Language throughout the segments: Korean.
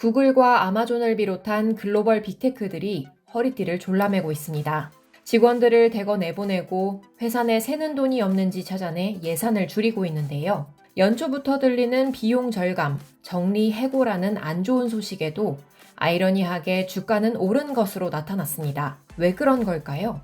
구글과 아마존을 비롯한 글로벌 빅테크들이 허리띠를 졸라매고 있습니다. 직원들을 대거 내보내고 회사 내 새는 돈이 없는지 찾아내 예산을 줄이고 있는데요. 연초부터 들리는 비용 절감, 정리 해고라는 안 좋은 소식에도 아이러니하게 주가는 오른 것으로 나타났습니다. 왜 그런 걸까요?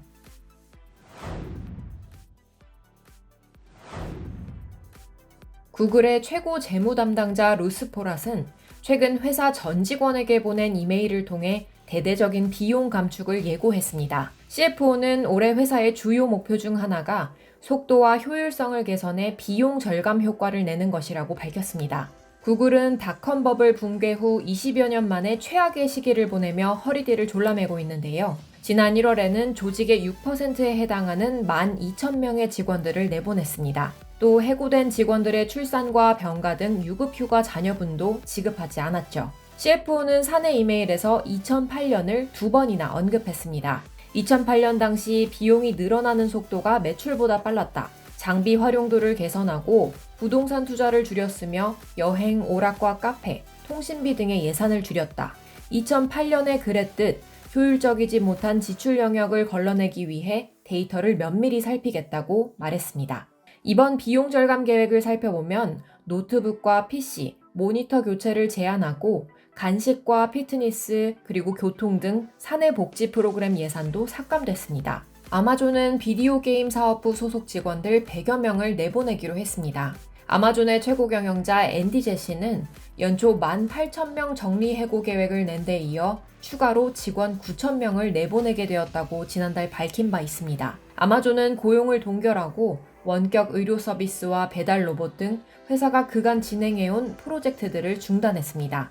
구글의 최고 재무 담당자 루스 포랏은 최근 회사 전 직원에게 보낸 이메일을 통해 대대적인 비용 감축을 예고했습니다. CFO는 올해 회사의 주요 목표 중 하나가 속도와 효율성을 개선해 비용 절감 효과를 내는 것이라고 밝혔습니다. 구글은 닷컴 버블 붕괴 후 20여 년 만에 최악의 시기를 보내며 허리띠를 졸라매고 있는데요. 지난 1월에는 조직의 6%에 해당하는 12,000명의 직원들을 내보냈습니다. 또 해고된 직원들의 출산과 병가 등 유급휴가 자녀분도 지급하지 않았죠. CFO는 사내 이메일에서 2008년을 2번이나 언급했습니다. 2008년 당시 비용이 늘어나는 속도가 매출보다 빨랐다. 장비 활용도를 개선하고 부동산 투자를 줄였으며 여행, 오락과 카페, 통신비 등의 예산을 줄였다. 2008년에 그랬듯 효율적이지 못한 지출 영역을 걸러내기 위해 데이터를 면밀히 살피겠다고 말했습니다. 이번 비용 절감 계획을 살펴보면 노트북과 PC, 모니터 교체를 제한하고 간식과 피트니스, 그리고 교통 등 사내 복지 프로그램 예산도 삭감됐습니다. 아마존은 비디오 게임 사업부 소속 직원들 100여 명을 내보내기로 했습니다. 아마존의 최고 경영자 앤디 제시는 연초 18,000명 정리 해고 계획을 낸 데 이어 추가로 직원 9,000명을 내보내게 되었다고 지난달 밝힌 바 있습니다. 아마존은 고용을 동결하고 원격 의료 서비스와 배달 로봇 등 회사가 그간 진행해온 프로젝트들을 중단했습니다.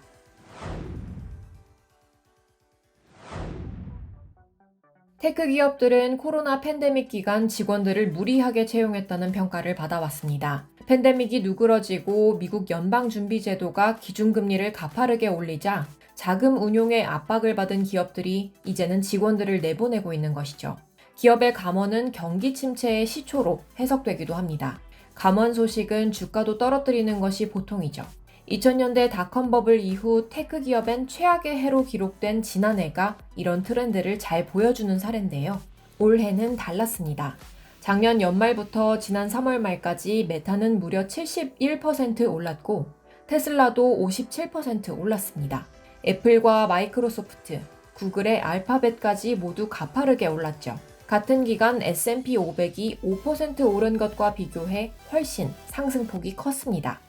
테크 기업들은 코로나 팬데믹 기간 직원들을 무리하게 채용했다는 평가를 받아왔습니다. 팬데믹이 누그러지고 미국 연방준비제도가 기준금리를 가파르게 올리자 자금 운용에 압박을 받은 기업들이 이제는 직원들을 내보내고 있는 것이죠. 기업의 감원은 경기 침체의 시초로 해석되기도 합니다. 감원 소식은 주가도 떨어뜨리는 것이 보통이죠. 2000년대 닷컴 버블 이후 테크 기업엔 최악의 해로 기록된 지난해가 이런 트렌드를 잘 보여주는 사례인데요. 올해는 달랐습니다. 작년 연말부터 지난 3월 말까지 메타는 무려 71% 올랐고 테슬라도 57% 올랐습니다. 애플과 마이크로소프트, 구글의 알파벳까지 모두 가파르게 올랐죠. 같은 기간 S&P 500이 5% 오른 것과 비교해 훨씬 상승폭이 컸습니다.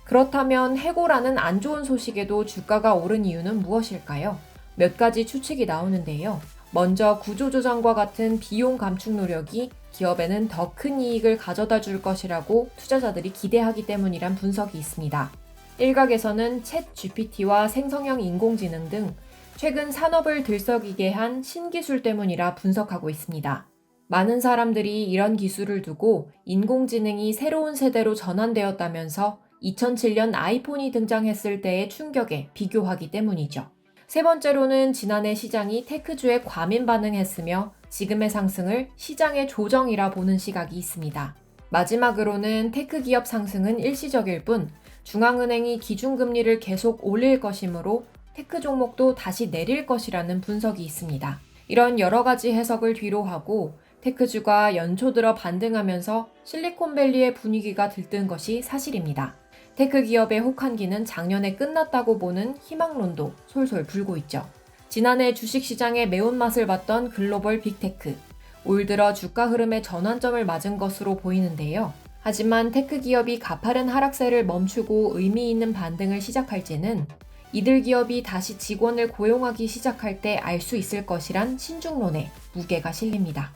그렇다면 해고라는 안 좋은 소식에도 주가가 오른 이유는 무엇일까요? 몇 가지 추측이 나오는데요. 먼저 구조조정과 같은 비용 감축 노력이 기업에는 더 큰 이익을 가져다 줄 것이라고 투자자들이 기대하기 때문이란 분석이 있습니다. 일각에서는 챗 GPT와 생성형 인공지능 등 최근 산업을 들썩이게 한 신기술 때문이라 분석하고 있습니다. 많은 사람들이 이런 기술을 두고 인공지능이 새로운 세대로 전환되었다면서 2007년 아이폰이 등장했을 때의 충격에 비교하기 때문이죠. 세 번째로는 지난해 시장이 테크주에 과민 반응했으며 지금의 상승을 시장의 조정이라 보는 시각이 있습니다. 마지막으로는 테크 기업 상승은 일시적일 뿐 중앙은행이 기준금리를 계속 올릴 것이므로 테크 종목도 다시 내릴 것이라는 분석이 있습니다. 이런 여러 가지 해석을 뒤로 하고 테크주가 연초 들어 반등하면서 실리콘밸리의 분위기가 들뜬 것이 사실입니다. 테크 기업의 혹한기는 작년에 끝났다고 보는 희망론도 솔솔 불고 있죠. 지난해 주식시장의 매운맛을 봤던 글로벌 빅테크, 올 들어 주가 흐름의 전환점을 맞은 것으로 보이는데요. 하지만 테크 기업이 가파른 하락세를 멈추고 의미 있는 반등을 시작할지는 이들 기업이 다시 직원을 고용하기 시작할 때 알 수 있을 것이란 신중론에 무게가 실립니다.